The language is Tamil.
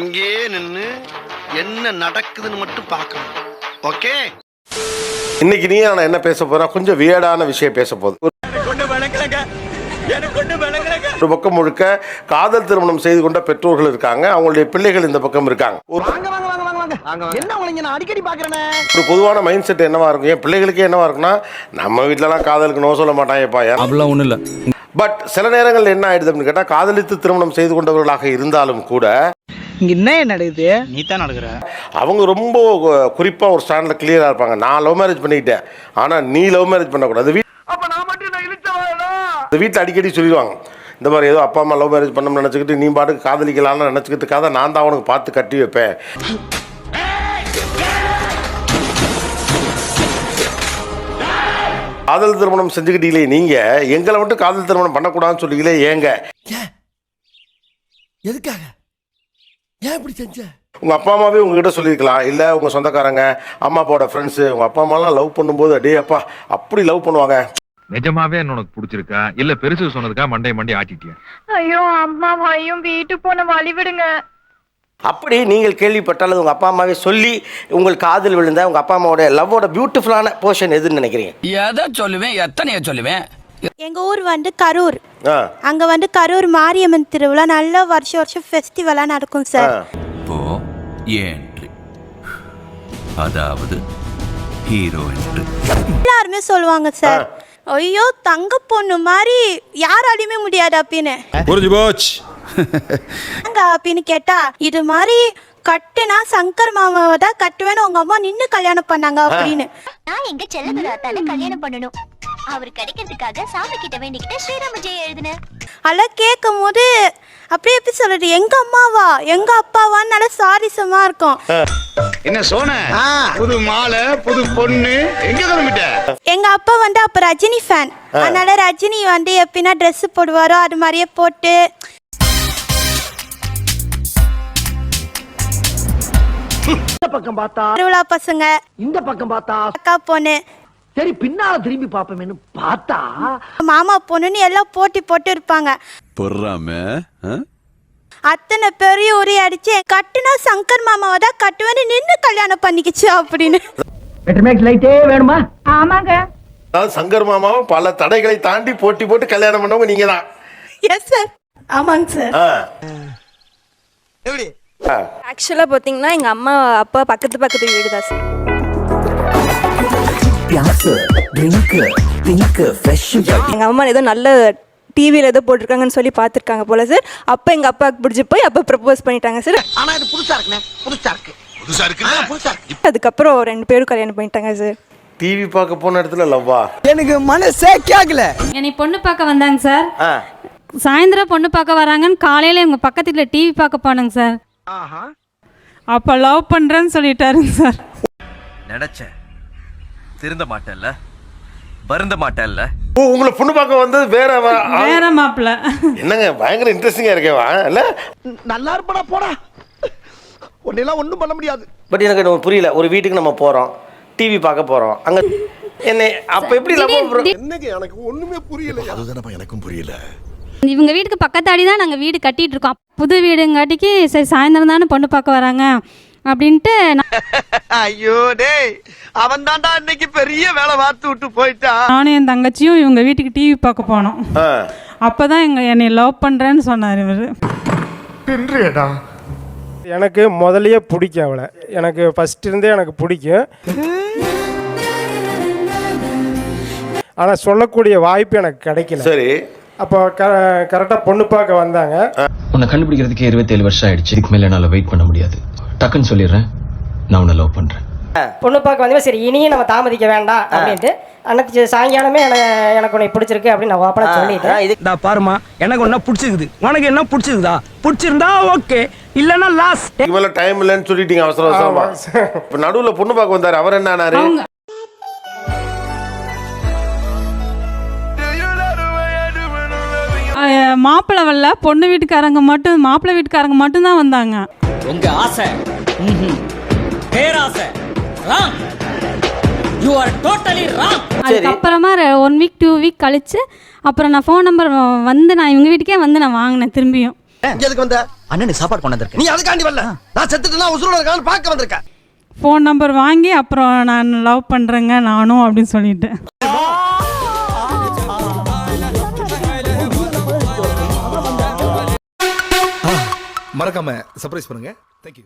இங்கே நின்னு என்ன நடக்குதுன்னு மட்டும் பார்க்கணும். ஓகே. இன்னைக்கு நீ நான் என்ன பேச போறேன், கொஞ்சம் வியர்டான விஷயம் பேச போகுது. ஒரு பக்கம் முழுக்க காதல் திருமணம் செய்து கொண்ட பெற்றோர்கள் இருக்காங்க, அவங்களுடைய பிள்ளைகள் இந்த பக்கம் இருக்காங்க. ஒரு பொதுவான மைண்ட் செட் என்னவா இருக்கும், என் பிள்ளைகளுக்கே என்னவா இருக்குன்னா, நம்ம வீட்டிலலாம் காதலுக்கு நோ சொல்ல மாட்டாங்கப்பா. அப்படிலாம் ஒன்றும் இல்லை. பட் சில நேரங்கள் என்ன ஆயிடுது அப்படின்னு கேட்டால், காதலித்து திருமணம் செய்து கொண்டவர்களாக இருந்தாலும் கூட இங்க என்ன நடக்குது, நீ தான் நடக்கிற, அவங்க ரொம்ப குறிப்பாக ஒரு ஸ்டாண்டில் கிளியராக இருப்பாங்க. நான் லவ் மேரேஜ் பண்ணிக்கிட்டேன், ஆனால் நீ லவ் மேரேஜ் பண்ணக்கூடாது. வீட்டில் அடிக்கடி சொல்லிடுவாங்க, இந்த மாதிரி ஏதோ அப்பா அம்மா லவ் மேரேஜ் பண்ணணும்னு நினச்சிக்கிட்டு நீ பாட்டுக்கு காதலிக்கலாம்னு நினச்சிக்கிட்டுக்காக நான் தான் அவனுக்கு பார்த்து கட்டி வைப்பேன். காதல் திருமணம் செஞ்சுக்கிட்டீங்களே நீங்க, எங்களை மட்டும் காதல் திருமணம் பண்ணக்கூடாதுன்னு சொல்லிங்களே ஏங்க? எதுக்காக, ஏன் இப்படி செஞ்ச? உங்க அப்பா அம்மாவே உங்ககிட்ட சொல்லியிருக்கலாம், இல்ல உங்க சொந்தக்காரங்க அம்மா அப்பாவோட ஃப்ரெண்ட்ஸு உங்க அப்பா அம்மாலாம் லவ் பண்ணும்போது அடே அப்பா அப்படி லவ் பண்ணுவாங்க. நிஜமாவே உனக்கு பிடிச்சிருக்கா இல்ல பெருசு சொன்னதுக்கா மண்டை ஆட்டிட்டியா? ஐயோ அம்மாவையும் வீட்டுக்கு போன வழி விடுங்க. அப்படி நீங்கள் கேள்விப்பட்டால் உங்கள் அப்பா அம்மாவே சொல்லி உங்கள் காதல் விழுந்த உங்கள் அப்பா அம்மாவோட லவ்வோட பியூட்டிஃபுல்லான போர்ஷன் எதுன்னு நினைக்கிறீங்க? எதை சொல்லுவேன், எத்தனைய சொல்லுவேன். எங்கள் ஊர் வந்து கரூர். அங்கே வந்து கரூர் மாரியம்மன் திருவிழா நல்ல வருஷம் ஃபெஸ்டிவலாக நடக்கும் சார். இப்போ என்ட்ரி, அதாவது ஹீரோ என்ட்ரி. எல்லாருமே சொல்லுவாங்க சார், ஐயோ தங்க பொண்ணு மாதிரி யாராலையுமே முடியாது அப்படின்னு. புரிஞ்சு போச்சு அப்படின்னு கேட்டா, இது மாதிரி கட்டுனா சங்கர் மாமாவை தான் கட்டுவேன்னு உங்க அம்மா நின்னு கல்யாணம் பண்ணாங்க அப்படின்னு. நான் எங்க செல்லதுராத்தால கல்யாணம் பண்ணணும், அவர் கிடைக்கிறதுக்காக சாமி கிட்ட வேண்டிக்கிட்டு ஸ்ரீராம ஜெய எழுதினேன். அதெல்லாம் கேட்கும் போது அப்படியே எப்படி சொல்றது, எங்க அம்மாவா எங்க அப்பாவான்னு நல்லா சாரிசமா இருக்கும். என்ன சோன புது மாலை புது பொண்ணு எங்க கிளம்பிட்ட? எங்க அப்பா வந்து அப்ப ரஜினி ஃபேன், அதனால ரஜினி வந்து எப்படின்னா ட்ரெஸ் போடுவாரோ அது மாதிரியே போட்டு இந்த பக்கம் பார்த்தா திருவிழா பசங்க, இந்த பக்கம் பார்த்தா அக்கா பொண்ணு, சரி பின்னால திரும்பி பாப்போமேன்னு பார்த்தா மாமா பொண்ணுன்னு எல்லாம் போட்டி போட்டு இருப்பாங்க. பொறாம அத்தனை பெரிய உரி அடிச்சு கட்டுனா சங்கர் மாமாவை தான் கட்டுவேன்னு நின்று கல்யாணம் பண்ணிக்கிச்சு அப்படின்னு. லைட்டே வேணுமா? ஆமாங்க. அதாவது சங்கர் மாமாவும் பல தடைகளை தாண்டி போட்டி போட்டு கல்யாணம் பண்ணவங்க நீங்க தான். Yes sir. ஆமாங்க சார். எப்படி ஆக்சுவலா பாத்தீங்கன்னா எங்க அம்மா அப்பா பக்கத்து வீடு தான் சார். எங்க அம்மா ஏதோ நல்ல டிவியில் ஏதோ போட்டிருக்காங்கன்னு சொல்லி பார்த்துருக்காங்க போல சார். அப்போ எங்கள் அப்பாவுக்கு பிடிச்சி போய் அப்போ ப்ரப்போஸ் பண்ணிட்டாங்க சார். ஆனா இது புதுசா இருக்கு. அதுக்கப்புறம் 2 பேரும் கல்யாணம் பண்ணிட்டாங்க சார். டிவி பார்க்க போன இடத்துல லவ்வா? எனக்கு மனசே கேட்கல. என்னை பொண்ணு பார்க்க வந்தாங்க சார். சாயந்தரம் பொண்ணு பார்க்க வராங்கன்னு காலையில எங்க பக்கத்துல டிவி பார்க்க போனாங்க சார். அப்ப லவ் பண்றேன்னு சொல்லிட்டாருங்க சார். நினைச்சேன் திருந்த மாட்டேன்ல, வருந்த மாட்டேன்ல. ஓ, உங்களை பொண்ணு பார்க்க வந்தது வேற மாப்பிள்ள. என்னங்க பயங்கர இன்ட்ரெஸ்டிங்கா இருக்கேவா இல்ல? நல்லா இருப்படா போடா, ஒன்னெல்லாம் ஒன்றும் பண்ண முடியாது. பட் எனக்கு புரியல, ஒரு வீட்டுக்கு நம்ம போகிறோம், டிவி பார்க்க போகிறோம், அங்கே என்ன அப்போ எப்படி என்னங்க எனக்கு ஒண்ணுமே புரியல. அதுதானப்பா எனக்கும் புரியல. இவங்க வீட்டுக்கு பக்கத்தாடி தான் நாங்கள் வீடு கட்டிட்டு இருக்கோம். புது வீடுங்காட்டிக்கு சரி சாயந்தரம் தானே பொண்ணு பார்க்க வராங்க அப்படின்ட்டு. ஐயோ டேய், அவன் தான்டா இன்னைக்கு பெரிய வேலை பார்த்து விட்டு போயிட்டான். நானும் என் தங்கச்சியும் இவங்க வீட்டுக்கு டிவி பார்க்க போனோம். அப்பதான் என்னை லவ் பண்றேன்னு சொன்னார் இவரு. எனக்கு முதலையே பிடிக்கும் அவளை, எனக்கு ஃபர்ஸ்ட் இருந்தே எனக்கு பிடிக்கும். ஆனால் சொல்லக்கூடிய வாய்ப்பு எனக்கு கிடைக்கல. சரி, அப்போ கரெக்டாக பொண்ணு பார்க்க வந்தாங்க. உன்னை கண்டுபிடிக்கிறதுக்கு 27 வருஷம் ஆயிடுச்சு. இதுக்கு மேலே என்னால் வெயிட் பண்ண முடியாது. டக்குன்னு சொல்லிடுறேன், நான் உன்னை லவ் பண்ணுறேன். பொண்ணு பார்க்க வந்து சரி இனியும் நம்ம தாமதிக்க வேண்டாம் அப்படின்ட்டு அன்னைக்கு சாயங்காலமே எனக்கு உன்னை பிடிச்சிருக்கு அப்படின்னு நான் ஓப்பனா சொல்லிட்டேன். பாருமா, எனக்கு ஒன்னா பிடிச்சிருக்குது, உனக்கு என்ன பிடிச்சிருக்குதா? பிடிச்சிருந்தா ஓகே, இல்லைன்னா லாஸ்ட். இவ்வளோ டைம் இல்லைன்னு சொல்லிட்டீங்க அவசர அவசரமா. இப்போ நடுவில் பொண்ணு பார்க்க வந்தாரு, அவர் என்ன ஆனாரு? மாப்பிள்ளை வரல, பொண்ணு வீட்டுக்காரங்க மட்டும், மாப்பிள்ளை வீட்டுக்காரங்க மட்டும் தான் வந்தாங்க. உங்க ஆசை பேராசை wrong. You are totally wrong. அதுக்கப்புறமா 1 வீக் 2 வீக் கழிச்சு அப்புறம் நான் ஃபோன் நம்பர் வந்து நான் இவங்க வீட்டுக்கே வந்து நான் வாங்கினேன் திரும்பியும். எதுக்கு வந்த? அண்ணனுக்கு சாப்பாடு கொண்டு வந்திருக்கேன். நீ அதுக்காண்டி வரல, நான் செத்துட்டுனா உசுரோட இருக்கான்னு பார்க்க வந்திருக்கேன். ஃபோன் நம்பர் வாங்கி அப்புறம் நான் லவ் பண்ணுறேங்க நானும் அப்படின்னு சொல்லிட்டேன். மறக்காம சர்ப்ரைஸ் பண்ணுங்க. தேங்க்யூ.